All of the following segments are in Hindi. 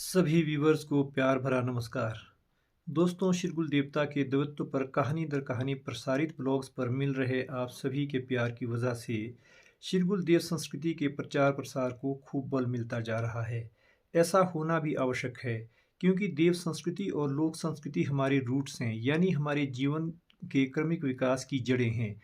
सभी व्यूवर्स को प्यार भरा नमस्कार। दोस्तों, शिरगुल देवता के दैवत्व पर कहानी दर कहानी प्रसारित ब्लॉग्स पर मिल रहे आप सभी के प्यार की वजह से शिरगुल देव संस्कृति के प्रचार प्रसार को खूब बल मिलता जा रहा है। ऐसा होना भी आवश्यक है, क्योंकि देव संस्कृति और लोक संस्कृति हमारे रूट्स हैं, यानी हमारे जीवन के क्रमिक विकास की जड़ें हैं,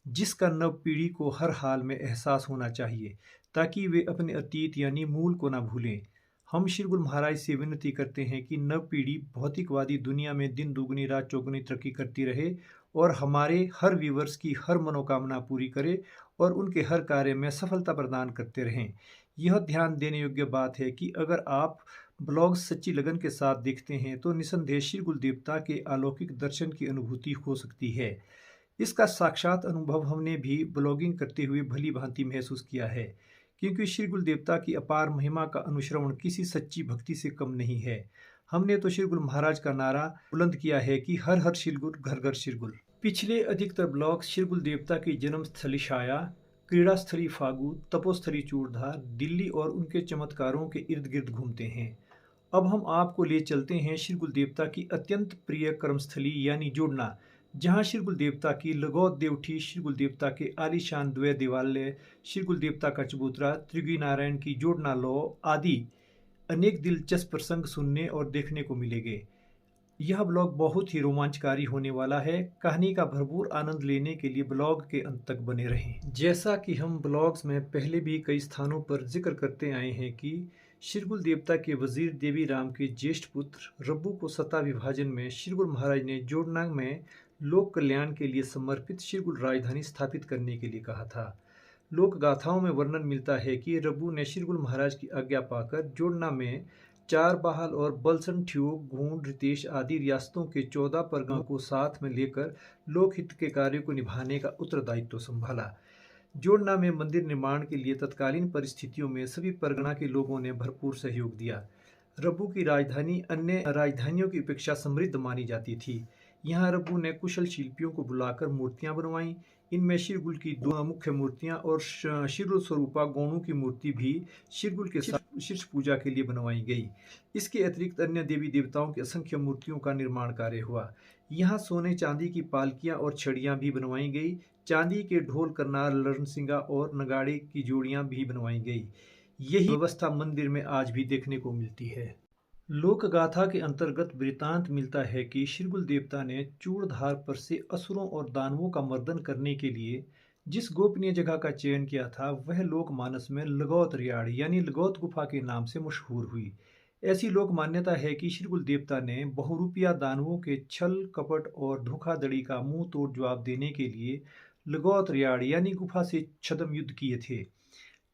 जिसका नव पीढ़ी को हर हाल में एहसास होना चाहिए, ताकि वे अपने अतीत यानी मूल को ना भूलें। हम शिरगुल महाराज से विनती करते हैं कि नव पीढ़ी भौतिकवादी दुनिया में दिन दुगनी रात चौगुनी तरक्की करती रहे और हमारे हर व्यूवर्स की हर मनोकामना पूरी करे और उनके हर कार्य में सफलता प्रदान करते रहें। यह ध्यान देने योग्य बात है कि अगर आप ब्लॉग सच्ची लगन के साथ देखते हैं तो निसंदेह शिरगुल देवता के अलौकिक दर्शन की अनुभूति हो सकती है। इसका साक्षात अनुभव हमने भी ब्लॉगिंग करते हुए भली भांति महसूस किया है, क्योंकि शिरगुल देवता की अपार महिमा का अनुश्रवण किसी सच्ची भक्ति से कम नहीं है। हमने तो शिरगुल महाराज का नारा बुलंद किया है कि हर हर शिरगुल घर घर शिरगुल। पिछले अधिकतर ब्लॉग शिरगुल देवता की जन्म स्थली शाया, क्रीड़ा स्थली फागू, तपोस्थली चूड़धार, दिल्ली और उनके चमत्कारों के इर्द गिर्द घूमते हैं। अब हम आपको ले चलते हैं शिरगुल देवता की अत्यंत प्रिय कर्मस्थली यानी जोड़ना, जहाँ शिरगुल देवता की लगौत देवठी, शिरगुल देवता के आलीशान द्वय देवालय, शिरगुल देवता का चबूतरा, त्रिगी नारायण की जोड़ना लौ आदि अनेक दिलचस्प प्रसंग सुनने और देखने को मिलेंगे। यह ब्लॉग बहुत ही रोमांचकारी होने वाला है। कहानी का भरपूर आनंद लेने के लिए ब्लॉग के अंत तक बने रहें। जैसा कि हम ब्लॉग्स में पहले भी कई स्थानों पर जिक्र करते आए हैं कि शिरगुल देवता के वजीर देवी राम के ज्येष्ठ पुत्र रब्बू को सत्ता विभाजन में शिरगुल महाराज ने जोड़ना में लोक कल्याण के लिए समर्पित शिरगुल राजधानी स्थापित करने के लिए कहा था। लोक गाथाओं में वर्णन मिलता है कि रब्बू ने शिरगुल महाराज की आज्ञा पाकर जोड़ना में चार बहाल और बलसन, ठियोग, गूंड, रितेश आदि रियासतों के 14 परगनों को साथ में लेकर लोकहित के कार्य को निभाने का उत्तरदायित्व संभाला। जोड़ना में मंदिर निर्माण के लिए तत्कालीन परिस्थितियों में सभी परगना के लोगों ने भरपूर सहयोग दिया। रब्बू की राजधानी अन्य राजधानियों की अपेक्षा समृद्ध मानी जाती थी। यहाँ रब्बू ने कुशल शिल्पियों को बुलाकर मूर्तियां बनवाईं। इनमें शिरगुल की दो मुख्य मूर्तियां और शिरगुल स्वरूपा गोणु की मूर्ति भी शिरगुल के साथ शीर्ष पूजा के लिए बनवाई गई। इसके अतिरिक्त अन्य देवी देवताओं की असंख्य मूर्तियों का निर्माण कार्य हुआ। यहाँ सोने चांदी की पालकियां और छड़ियां भी बनवाई गई। चांदी के ढोल, करनाल, लड़नसिंगा और नगाड़े की जोड़ियां भी बनवाई गई। यही व्यवस्था मंदिर में आज भी देखने को मिलती है। लोक गाथा के अंतर्गत वृतांत मिलता है कि शिरगुल देवता ने चूड़धार पर से असुरों और दानवों का मर्दन करने के लिए जिस गोपनीय जगह का चयन किया था वह लोक मानस में लगौत रियाड़ यानी लगौत गुफा के नाम से मशहूर हुई। ऐसी लोक मान्यता है कि शिरगुल देवता ने बहुरूपिया दानवों के छल कपट और धोखाधड़ी का मुंह तोड़ जवाब देने के लिए लगौत रियाड़ यानी गुफा से छद्म युद्ध किए थे।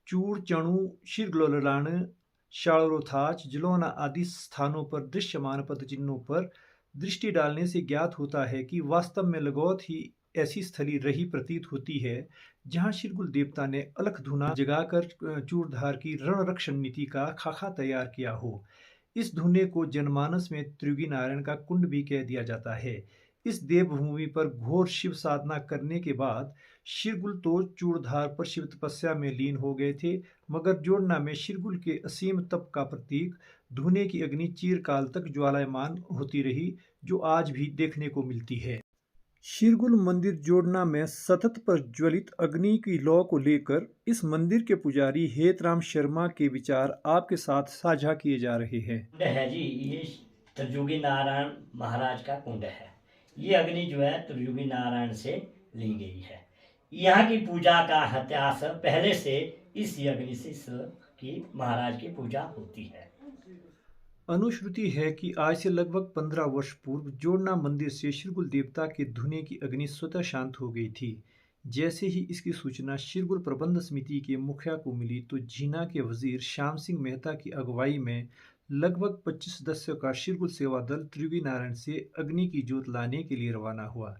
चूड़, चणु, शिरगुललाण, शाड़रोथाच, जलौना आदि स्थानों पर दृश्यमान पदचिन्हों पर दृष्टि डालने से ज्ञात होता है कि वास्तव में लगौत ही ऐसी स्थली रही प्रतीत होती है जहां शिरगुल देवता ने अलख धुना जगाकर चूड़धार की रणरक्षण नीति का खाका तैयार किया हो। इस धुने को जनमानस में त्रिगी नारायण का कुंड भी कह दिया जाता है। इस देवभूमि पर घोर शिव साधना करने के बाद शिरगुल तो चूड़धार पर शिव तपस्या में लीन हो गए थे, मगर जोड़ना में शिरगुल के असीम तप का प्रतीक धुने की अग्नि चिरकाल तक ज्वालायमान होती रही, जो आज भी देखने को मिलती है। शिरगुल मंदिर जोड़ना में सतत प्रज्वलित अग्नि की लौ को लेकर इस मंदिर के पुजारी हेतराम शर्मा के विचार आपके साथ साझा किए जा रहे हैं। कुंड है जी, ये त्रिजुगी नारायण महाराज का कुंड है। ये अग्नि जो है त्रिजुगी नारायण से ली गई है। यहाँ की पूजा का इतिहास पहले से इस अग्नि से की महाराज की पूजा होती है। अनुश्रुति है कि आज से लगभग 15 वर्ष पूर्व जोड़ना मंदिर से शिरगुल देवता के धुने की अग्नि स्वतः शांत हो गई थी। जैसे ही इसकी सूचना शिरगुल प्रबंध समिति के मुखिया को मिली तो जीना के वजीर श्याम सिंह मेहता की अगुवाई में लगभग 25 सदस्यों का शिरगुल सेवा दल त्रियोगी नारायण से अग्नि की जोत लाने के लिए रवाना हुआ।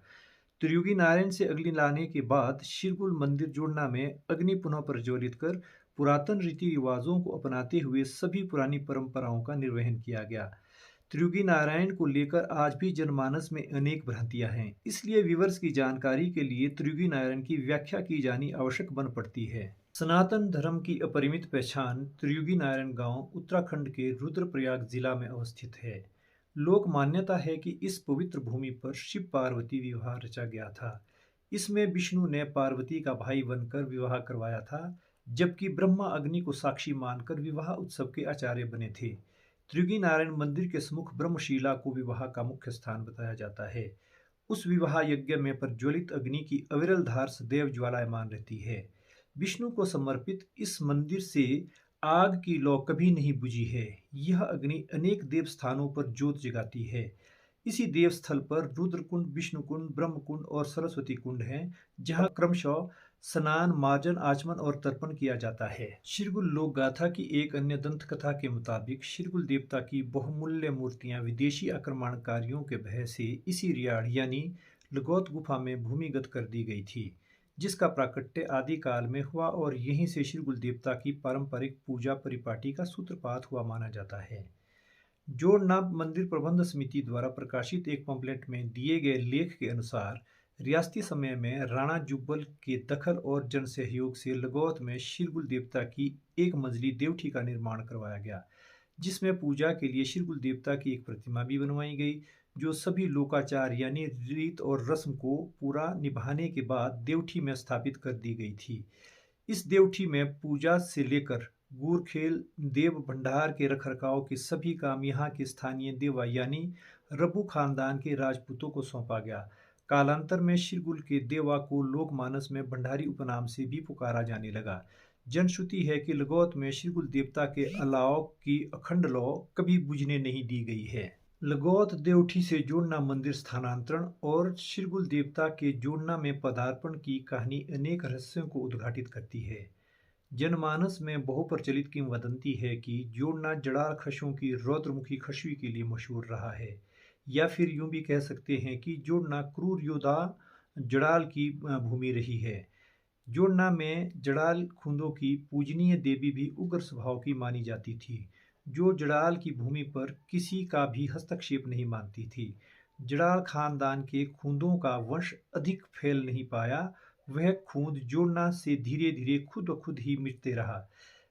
त्रियोगी नारायण से अग्नि लाने के बाद शिरगुल मंदिर जोड़ना में अग्नि पुनः प्रज्वलित कर पुरातन रीति रिवाजों को अपनाते हुए सभी पुरानी परंपराओं का निर्वहन किया गया। त्रियोगी नारायण को लेकर आज भी जनमानस में अनेक भ्रांतियां हैं, इसलिए व्यूअर्स की जानकारी के लिए त्रियोगी नारायण की व्याख्या की जानी आवश्यक बन पड़ती है। सनातन धर्म की अपरिमित पहचान त्रियुगी नारायण गांव उत्तराखंड के रुद्रप्रयाग जिला में अवस्थित है। लोक मान्यता है कि इस पवित्र भूमि पर शिव पार्वती विवाह रचा गया था। इसमें विष्णु ने पार्वती का भाई बनकर विवाह करवाया था, जबकि ब्रह्मा अग्नि को साक्षी मानकर विवाह उत्सव के आचार्य बने थे। त्रियुगी नारायण मंदिर के सम्मुख ब्रह्मशिला को विवाह का मुख्य स्थान बताया जाता है। उस विवाह यज्ञ में प्रज्वलित अग्नि की अविरल धार सदैव ज्वालायमान रहती है। विष्णु को समर्पित इस मंदिर से आग की लौ कभी नहीं बुझी है। यह अग्नि अनेक देव स्थानों पर ज्योत जगाती है। इसी देव स्थल पर रुद्रकुंड, विष्णुकुंड, ब्रह्मकुंड और सरस्वती कुंड हैं, जहाँ क्रमशः स्नान, मार्जन, आचमन और तर्पण किया जाता है। शिरगुल लोक गाथा की एक अन्य दंत कथा के मुताबिक शिरगुल देवता की बहुमूल्य मूर्तियां विदेशी आक्रमणकारियों के भय से इसी रियाड़ यानी लगौत गुफा में भूमिगत कर दी गई थी, जिसका प्राकट्य आदि काल में हुआ और यहीं से शिरगुल देवता की पारंपरिक पूजा परिपाटी का सूत्रपात हुआ माना जाता है। जोड़नाम मंदिर प्रबंध समिति द्वारा प्रकाशित एक पंपलेट में दिए गए लेख के अनुसार रियासती समय में राणा जुब्बल के दखल और जन सहयोग से लगौत में शिरगुल देवता की एक मंजिली देवठी का निर्माण करवाया गया, जिसमें पूजा के लिए शिरगुल देवता की एक प्रतिमा भी बनवाई गई, जो सभी लोकाचार यानी रीत और रस्म को पूरा निभाने के बाद देवठी में स्थापित कर दी गई थी। इस देवठी में पूजा से लेकर गूरखेल देव भंडार के रखरखाव के सभी काम यहाँ के स्थानीय देवा यानी रबू खानदान के राजपूतों को सौंपा गया। कालांतर में शिरगुल के देवा को लोकमानस में भंडारी उपनाम से भी पुकारा जाने लगा। जनश्रुति है कि लगौत में शिरगुल देवता के अलाव की अखंड लौ कभी बुझने नहीं दी गई है। लगौत देवठी से जोड़ना मंदिर स्थानांतरण और शिरगुल देवता के जोड़ना में पदार्पण की कहानी अनेक रहस्यों को उद्घाटित करती है। जनमानस में बहुप्रचलित किंवदंती है कि जोड़ना जड़ाल खशों की रौद्रमुखी खशवी के लिए मशहूर रहा है, या फिर यूं भी कह सकते हैं कि जोड़ना क्रूर योद्धा जड़ाल की भूमि रही है। जोड़ना में जड़ाल खुंदों की पूजनीय देवी भी उग्र स्वभाव की मानी जाती थी, जो जड़ाल की भूमि पर किसी का भी हस्तक्षेप नहीं मानती थी। जड़ाल खानदान के खूंदों का वंश अधिक फैल नहीं पाया। वह खूंद जोड़ना से धीरे धीरे खुद ब खुद ही मिटते रहा,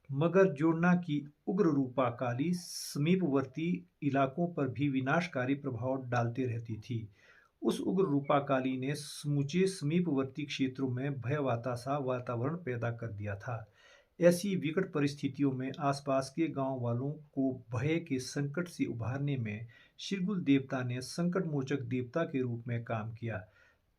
मगर जोड़ना की उग्र रूपा काली समीपवर्ती इलाकों पर भी विनाशकारी प्रभाव डालते रहती थी। उस उग्र रूपा काली ने समूचे समीपवर्ती क्षेत्रों में भयवाता सा वातावरण पैदा कर दिया था। ऐसी विकट परिस्थितियों में आसपास के गांव वालों को भय के संकट से उबारने में शिरगुल देवता ने संकट मोचक देवता के रूप में काम किया।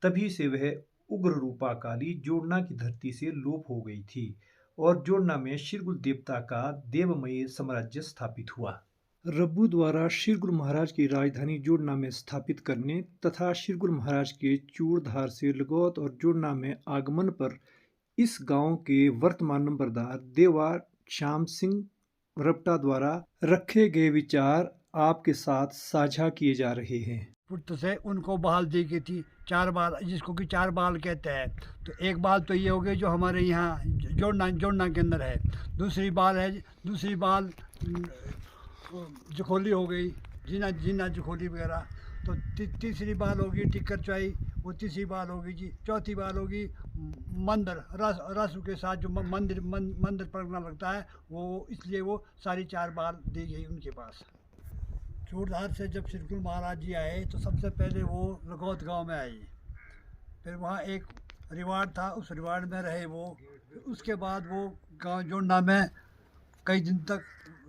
तभी से वह उग्र रूपा काली जोड़ना की धरती से लोप हो गई थी और जोड़ना में शिरगुल देवता का देवमय साम्राज्य स्थापित हुआ। रब्बू द्वारा शिरगुल महाराज की राजधानी जोड़ना में स्थापित करने तथा शिरगुल महाराज के चूड़धार से लगौत और जोड़ना में आगमन पर इस गांव के वर्तमान नंबरदार देवा श्याम सिंह रपटा द्वारा रखे गए विचार आपके साथ साझा किए जा रहे हैं। पुट से उनको बहाल दी गई थी 4 बाल, जिसको कि 4 बाल कहते हैं। तो एक बाल तो ये हो गई जो हमारे यहाँ जोड़ना के अंदर है। दूसरी बाल जखोली हो गई, जीना जखोली वगैरह। तो तीसरी बाल होगी टिक्कर चौई, वो तीसरी बाल होगी जी। चौथी बाल होगी मंदिर रस के साथ जो मंदिर परगना लगता है वो, इसलिए वो सारी 4 बाल दी गई उनके पास। चूड़धार से जब शिरगुल महाराज जी आए तो सबसे पहले वो लगौत गांव में आई। फिर वहाँ एक रिवाड़ था, उस रिवाड़ में रहे वो। उसके बाद वो गांव जोड़ना में कई दिन तक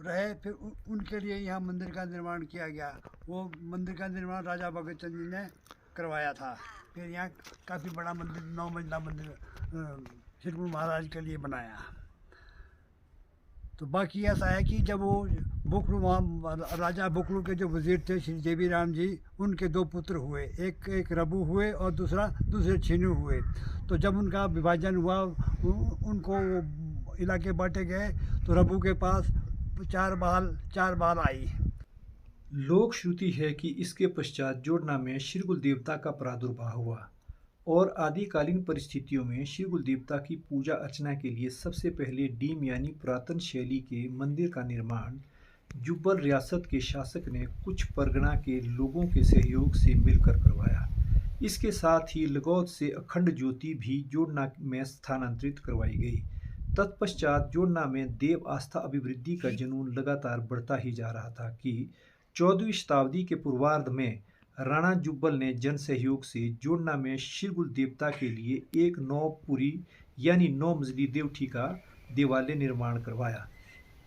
रहे। फिर उनके लिए यहाँ मंदिर का निर्माण किया गया। वो मंदिर का निर्माण राजा भगत चंद जी ने करवाया था। फिर यहाँ काफ़ी बड़ा मंदिर 9 मंजिला मंदिर शिरगुल महाराज के लिए बनाया। तो बाकी ऐसा है कि जब वो बुकलू राजा बुकलू के जो वजीर थे श्री देवी राम जी, उनके 2 पुत्र हुए, एक रबू हुए और दूसरे छीनू हुए। तो जब उनका विभाजन हुआ, उनको इलाके बांटे गए, तो रबू के पास 4 बाल आई। लोक श्रुति है कि इसके पश्चात जोड़ना में शिरगुल देवता का प्रादुर्भाव हुआ और आदिकालीन परिस्थितियों में शिरगुल देवता की पूजा अर्चना के लिए सबसे पहले डीम यानी पुरातन शैली के मंदिर का निर्माण जुब्बल रियासत के शासक ने कुछ परगना के लोगों के सहयोग से मिलकर करवाया। इसके साथ ही लगौत से अखंड ज्योति भी जोड़ना में स्थानांतरित करवाई गई तत्पश्चात जोड़ना में देव आस्था अभिवृद्धि का जुनून लगातार बढ़ता ही जा रहा था कि 14वीं शताब्दी के पूर्वार्ध में राणा जुब्बल ने जन सहयोग से जोड़ना में शिरगुल देवता के लिए एक 9 पुरी यानी 9 मंजिली देवठी का देवालय निर्माण करवाया।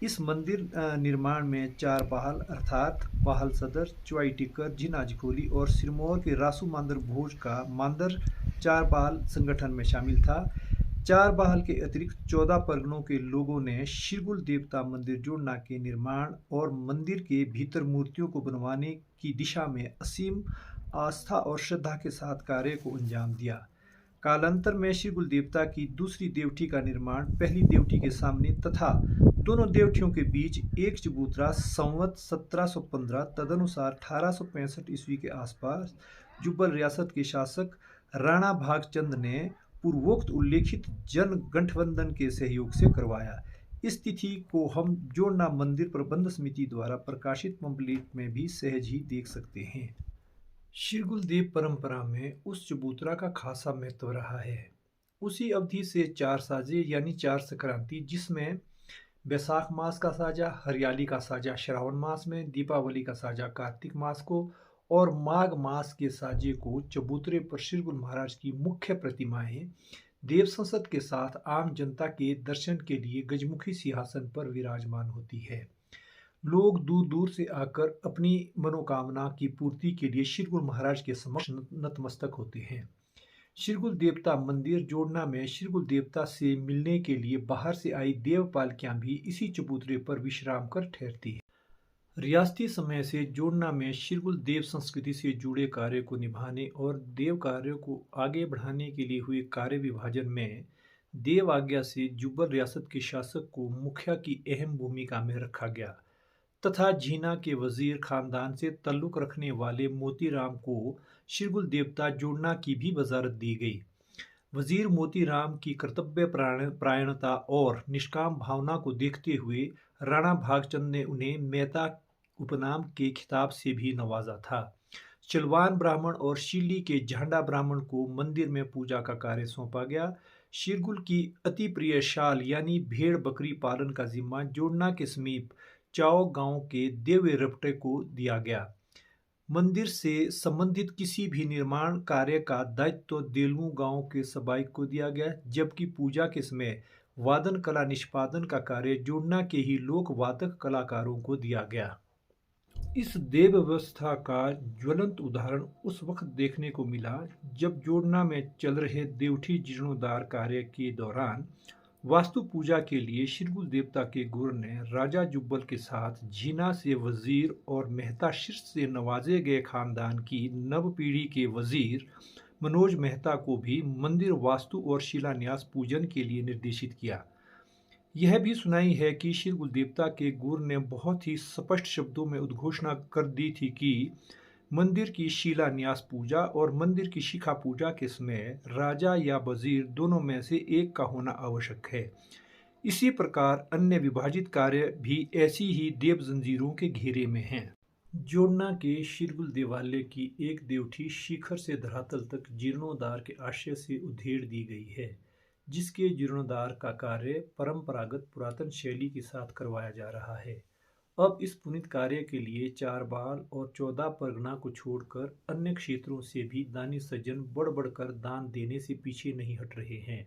इस मंदिर निर्माण में 4 बाहल अर्थात बाहल सदर, चुआई टिक्कर, जिनाजकोली और सिरमौर के रासू मांदर भोज का मांदर 4 बाहल संगठन में शामिल था। 4 बाहल के अतिरिक्त 14 परगनों के लोगों ने शिरगुल देवता मंदिर जोड़ना के निर्माण और मंदिर के भीतर मूर्तियों को बनवाने की दिशा में असीम आस्था और श्रद्धा के साथ कार्य को अंजाम दिया। कालांतर में शिरगुल देवता की दूसरी देवठी का निर्माण पहली देवठी के सामने तथा दोनों देवठियों के बीच एक चबूतरा संवत 1715 तदनुसार 1865 ईस्वी के आसपास जुब्बल रियासत के शासक राणा भागचंद ने पूर्वोक्त उल्लेखित जन गठबंधन के सहयोग से करवाया। इस तिथि को हम जोड़ना मंदिर प्रबंध समिति द्वारा प्रकाशित पंपलेट में भी सहज ही देख सकते हैं। शिरगुल देव परंपरा में उस चबूतरा का खासा महत्व रहा है। उसी अवधि से 4 साजे यानी 4 संक्रांति, जिसमें बैसाख मास का साजा, हरियाली का साजा श्रावण मास में, दीपावली का साजा कार्तिक मास को और माघ मास के साजे को चबूतरे पर शिरगुल महाराज की मुख्य प्रतिमाएं देव संसद के साथ आम जनता के दर्शन के लिए गजमुखी सिंहासन पर विराजमान होती है। लोग दूर दूर से आकर अपनी मनोकामना की पूर्ति के लिए शिरगुल महाराज के समक्ष नतमस्तक होते हैं। शिरगुल देवता मंदिर जोड़ना में शिरगुल देवता से मिलने के लिए बाहर से आई देव पालकियां भी इसी चबूतरे पर विश्राम कर ठहरती है। रियासती समय से जोड़ना में शिरगुल देव संस्कृति से जुड़े कार्य को निभाने और देव कार्यों को आगे बढ़ाने के लिए हुए कार्य विभाजन में देव आज्ञा से जुब्बल रियासत के शासक को मुखिया की अहम भूमिका में रखा गया तथा झीना के वजीर खानदान से ताल्लुक रखने वाले मोतीराम को शिरगुल देवता जोड़ना की भी वजारत दी गई। वजीर मोतीराम की कर्तव्य परायणता और निष्काम भावना को देखते हुए राणा भागचंद ने उन्हें मेहता उपनाम के खिताब से भी नवाजा था। चलवान ब्राह्मण और शीली के झांडा ब्राह्मण को मंदिर में पूजा का कार्य सौंपा गया। शिरगुल की अति प्रिय शाल यानी भेड़ बकरी पालन का जिम्मा जोड़ना के समीप चाओ गांव के देवे रपटे को दिया गया। मंदिर से संबंधित किसी भी निर्माण कार्य का दायित्व देलू गांव के सबाइक को दिया गया, जबकि पूजा के समय वादन कला निष्पादन का कार्य जोड़ना के ही लोक वादक कलाकारों को दिया गया। इस देव व्यवस्था का ज्वलंत उदाहरण उस वक्त देखने को मिला जब जोड़ना में चल रहे देवठी जीर्णोद्धार कार्य के दौरान वास्तु पूजा के लिए शिरगुल देवता के गुरु ने राजा जुब्बल के साथ झीना से वजीर और मेहता शीर्ष से नवाजे गए खानदान की नव पीढ़ी के वजीर मनोज मेहता को भी मंदिर वास्तु और शिलान्यास पूजन के लिए निर्देशित किया। यह भी सुनाई है कि शिरगुल देवता के गुरु ने बहुत ही स्पष्ट शब्दों में उद्घोषणा कर दी थी कि मंदिर की शिलान्यास पूजा और मंदिर की शिखा पूजा के समय राजा या वजीर दोनों में से एक का होना आवश्यक है। इसी प्रकार अन्य विभाजित कार्य भी ऐसी ही देव जंजीरों के घेरे में हैं। जोड़ना के शिरगुल देवालय की एक देवठी शिखर से धरातल तक जीर्णोद्धार के आशय से उधेड़ दी गई है, जिसके जीर्णोद्धार का कार्य परंपरागत पुरातन शैली के साथ करवाया जा रहा है। अब इस पुनीत कार्य के लिए 4 बाल और 14 परगना को छोड़कर अन्य क्षेत्रों से भी दानी सज्जन बढ़ बढ़कर दान देने से पीछे नहीं हट रहे हैं।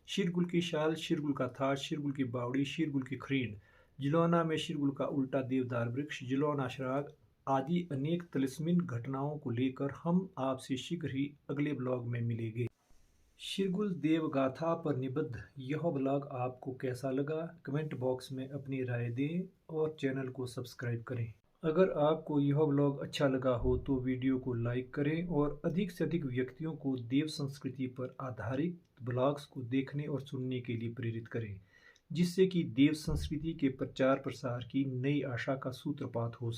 शिरगुल की शाल, शिरगुल का थाट, शिरगुल की बावड़ी, शिरगुल की खरीन, जिलौना में शिरगुल का उल्टा देवदार वृक्ष, जिलौना श्राग आदि अनेक तिलिस्मिन घटनाओं को लेकर हम आपसे शीघ्र ही अगले ब्लॉग में मिलेंगे। शिरगुल देव गाथा पर निबद्ध यह ब्लॉग आपको कैसा लगा, कमेंट बॉक्स में अपनी राय दें और चैनल को सब्सक्राइब करें। अगर आपको यह ब्लॉग अच्छा लगा हो तो वीडियो को लाइक करें और अधिक से अधिक व्यक्तियों को देव संस्कृति पर आधारित ब्लॉग्स को देखने और सुनने के लिए प्रेरित करें, जिससे कि देव संस्कृति के प्रचार प्रसार की नई आशा का सूत्रपात हो सके।